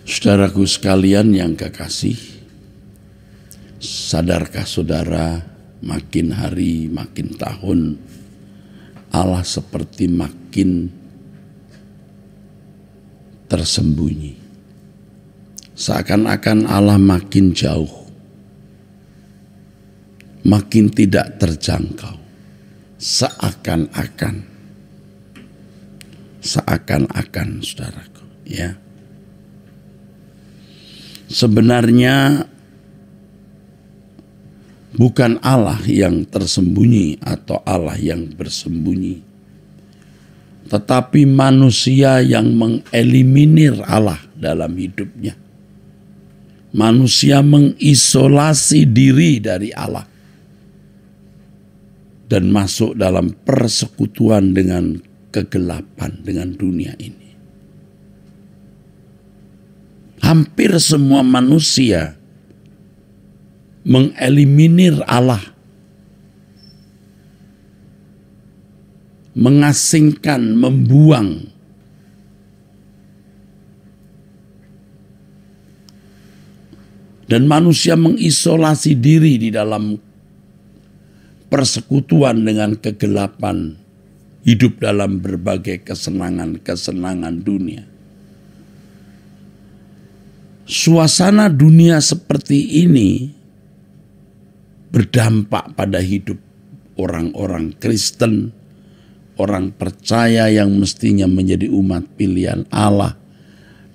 Saudaraku sekalian yang kekasih, sadarkah saudara makin hari makin tahun Allah seperti makin tersembunyi. Seakan-akan Allah makin jauh, makin tidak terjangkau. Seakan-akan saudaraku, ya. Sebenarnya bukan Allah yang tersembunyi atau Allah yang bersembunyi, tetapi manusia yang mengeliminir Allah dalam hidupnya. Manusia mengisolasi diri dari Allah dan masuk dalam persekutuan dengan kegelapan, dengan dunia ini. Hampir semua manusia mengeliminir Allah, mengasingkan, membuang. Dan manusia mengisolasi diri di dalam persekutuan dengan kegelapan, hidup dalam berbagai kesenangan dunia. Suasana dunia seperti ini berdampak pada hidup orang-orang Kristen, orang percaya yang mestinya menjadi umat pilihan Allah,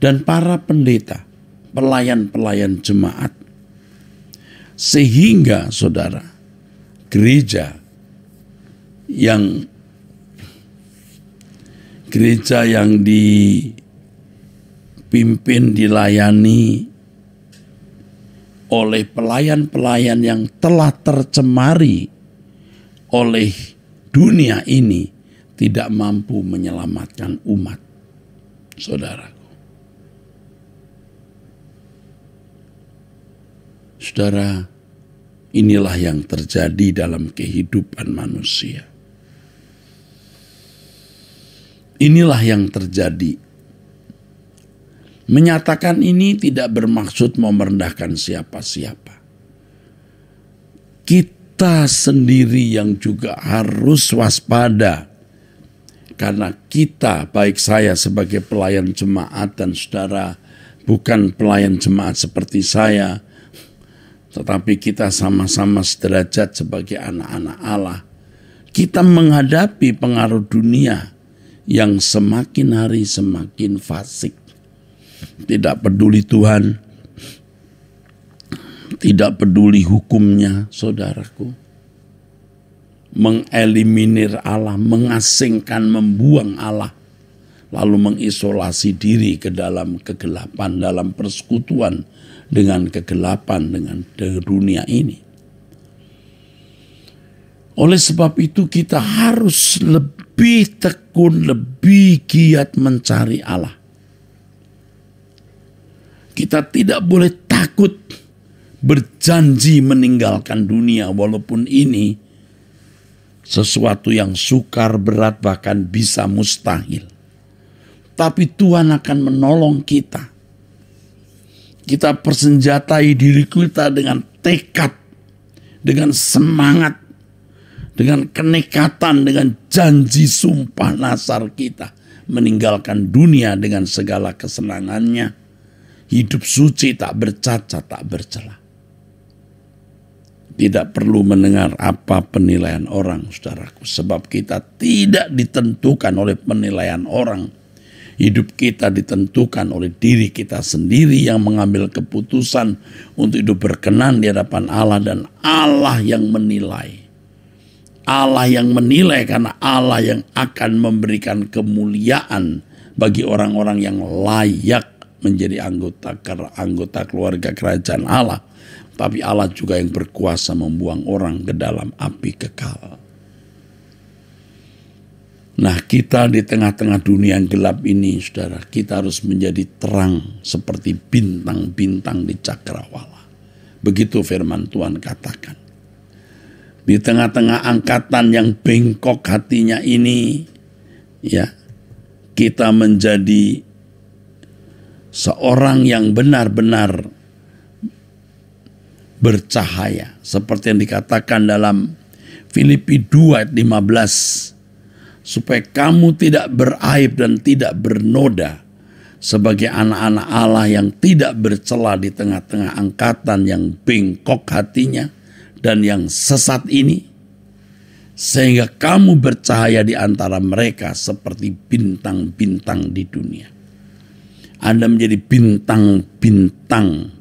dan para pendeta, pelayan-pelayan jemaat. Sehingga saudara, gereja yang dipimpin, dilayani oleh pelayan-pelayan yang telah tercemari oleh dunia ini tidak mampu menyelamatkan umat, saudaraku. Saudara, inilah yang terjadi dalam kehidupan manusia. Inilah yang terjadi. Menyatakan ini tidak bermaksud mau merendahkan siapa-siapa. Kita sendiri yang juga harus waspada. Karena kita, baik saya sebagai pelayan jemaat dan saudara bukan pelayan jemaat seperti saya, tetapi kita sama-sama sederajat sebagai anak-anak Allah. Kita menghadapi pengaruh dunia yang semakin hari semakin fasik. Tidak peduli Tuhan, tidak peduli hukumnya, saudaraku. Mengeliminir Allah, mengasingkan, membuang Allah, lalu mengisolasi diri ke dalam kegelapan, dalam persekutuan dengan kegelapan, dengan dunia ini. Oleh sebab itu kita harus lebih tekun, lebih giat mencari Allah. Kita tidak boleh takut berjanji meninggalkan dunia, walaupun ini sesuatu yang sukar, berat, bahkan bisa mustahil. Tapi Tuhan akan menolong kita. Kita persenjatai diri kita dengan tekad, dengan semangat, dengan kenekatan, dengan janji sumpah nasar kita. Meninggalkan dunia dengan segala kesenangannya. Hidup suci, tak bercacat, tak bercela. Tidak perlu mendengar apa penilaian orang, saudaraku. Sebab kita tidak ditentukan oleh penilaian orang. Hidup kita ditentukan oleh diri kita sendiri yang mengambil keputusan untuk hidup berkenan di hadapan Allah. Dan Allah yang menilai. Allah yang menilai, karena Allah yang akan memberikan kemuliaan bagi orang-orang yang layak menjadi anggota keluarga kerajaan Allah. Tapi Allah juga yang berkuasa membuang orang ke dalam api kekal. Nah, kita di tengah-tengah dunia yang gelap ini, saudara, kita harus menjadi terang seperti bintang-bintang di cakrawala. Begitu firman Tuhan katakan. Di tengah-tengah angkatan yang bengkok hatinya ini, ya, kita menjadi seorang yang benar-benar bercahaya. Seperti yang dikatakan dalam Filipi 2 ayat 15. Supaya kamu tidak beraib dan tidak bernoda sebagai anak-anak Allah yang tidak bercela di tengah-tengah angkatan yang bengkok hatinya dan yang sesat ini. Sehingga kamu bercahaya di antara mereka seperti bintang-bintang di dunia. Anda menjadi bintang-bintang.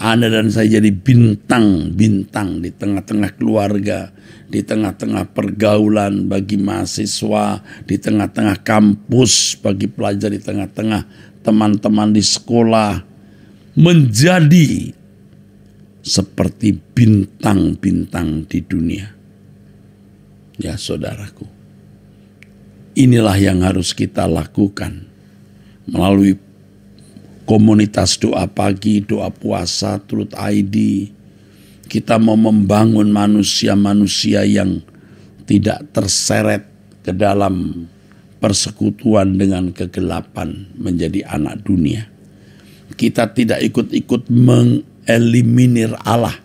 Anda dan saya jadi bintang-bintang di tengah-tengah keluarga, di tengah-tengah pergaulan bagi mahasiswa, di tengah-tengah kampus bagi pelajar, di tengah-tengah teman-teman di sekolah. Menjadi seperti bintang-bintang di dunia. Ya saudaraku, inilah yang harus kita lakukan melalui komunitas doa pagi, doa puasa, Truth ID. Kita mau membangun manusia-manusia yang tidak terseret ke dalam persekutuan dengan kegelapan menjadi anak dunia. Kita tidak ikut-ikut mengeliminir Allah.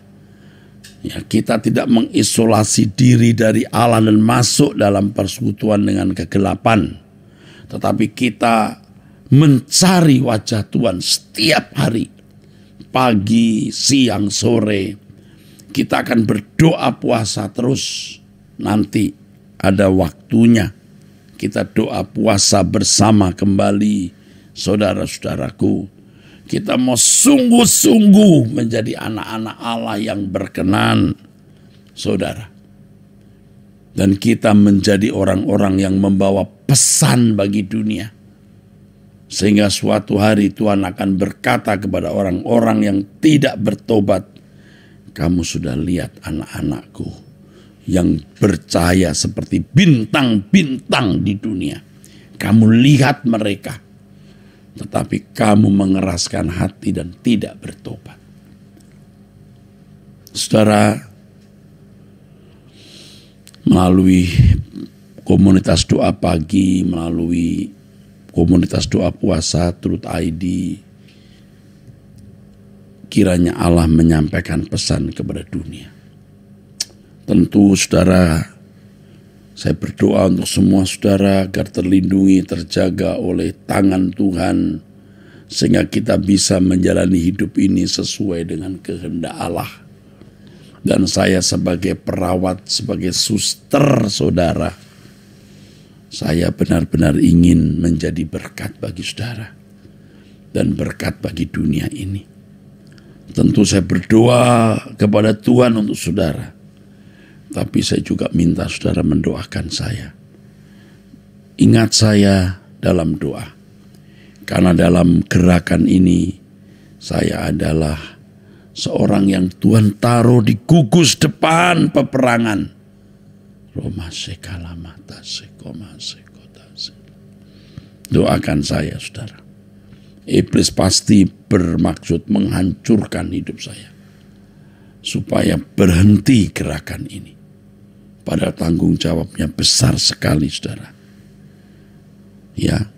Ya, kita tidak mengisolasi diri dari Allah dan masuk dalam persekutuan dengan kegelapan. Tetapi kita mencari wajah Tuhan setiap hari, pagi, siang, sore. Kita akan berdoa puasa terus. Nanti ada waktunya kita doa puasa bersama kembali, saudara-saudaraku. Kita mau sungguh-sungguh menjadi anak-anak Allah yang berkenan, saudara. Dan kita menjadi orang-orang yang membawa pesan bagi dunia. Sehingga suatu hari Tuhan akan berkata kepada orang-orang yang tidak bertobat, kamu sudah lihat anak-anakku yang bercahaya seperti bintang-bintang di dunia. Kamu lihat mereka, tetapi kamu mengeraskan hati dan tidak bertobat. Saudara, melalui komunitas doa pagi, melalui komunitas doa puasa, Truth ID, kiranya Allah menyampaikan pesan kepada dunia. Tentu saudara, saya berdoa untuk semua saudara agar terlindungi, terjaga oleh tangan Tuhan, sehingga kita bisa menjalani hidup ini sesuai dengan kehendak Allah. Dan saya sebagai perawat, sebagai suster saudara, saya benar-benar ingin menjadi berkat bagi saudara dan berkat bagi dunia ini. Tentu saya berdoa kepada Tuhan untuk saudara, tapi saya juga minta saudara mendoakan saya. Ingat saya dalam doa, karena dalam gerakan ini saya adalah seorang yang Tuhan taruh di gugus depan peperangan. Doakan saya, saudara. Iblis pasti bermaksud menghancurkan hidup saya, supaya berhenti gerakan ini. Padahal tanggung jawabnya besar sekali, saudara. Ya,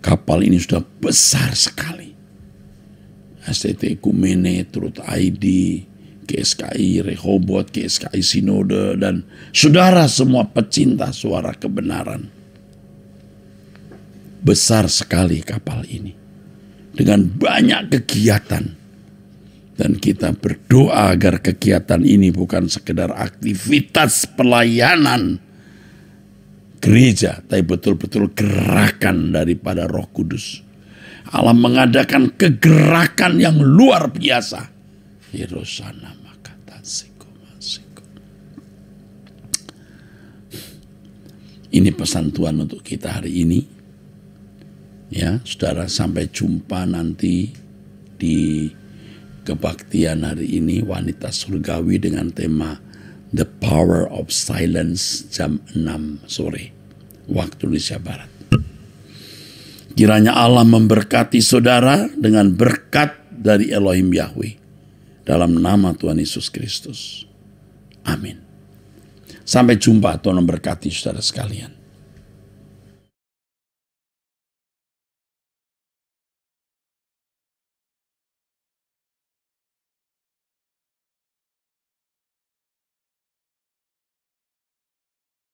kapal ini sudah besar sekali. STT Ekumene, Truth ID, GSKI Rehoboth, GSKI Sinode, dan saudara semua pecinta suara kebenaran. Besar sekali kapal ini, dengan banyak kegiatan. Dan kita berdoa agar kegiatan ini bukan sekedar aktivitas pelayanan gereja, tapi betul-betul gerakan daripada Roh Kudus. Allah mengadakan kegerakan yang luar biasa. Hirosana makata siko masiko. Ini pesan Tuhan untuk kita hari ini. Ya, saudara, sampai jumpa nanti di kebaktian hari ini, wanita surgawi dengan tema The Power of Silence, jam 6 sore waktu Indonesia Barat. Kiranya Allah memberkati saudara dengan berkat dari Elohim Yahweh. Dalam nama Tuhan Yesus Kristus. Amin. Sampai jumpa, Tuhan memberkati saudara sekalian.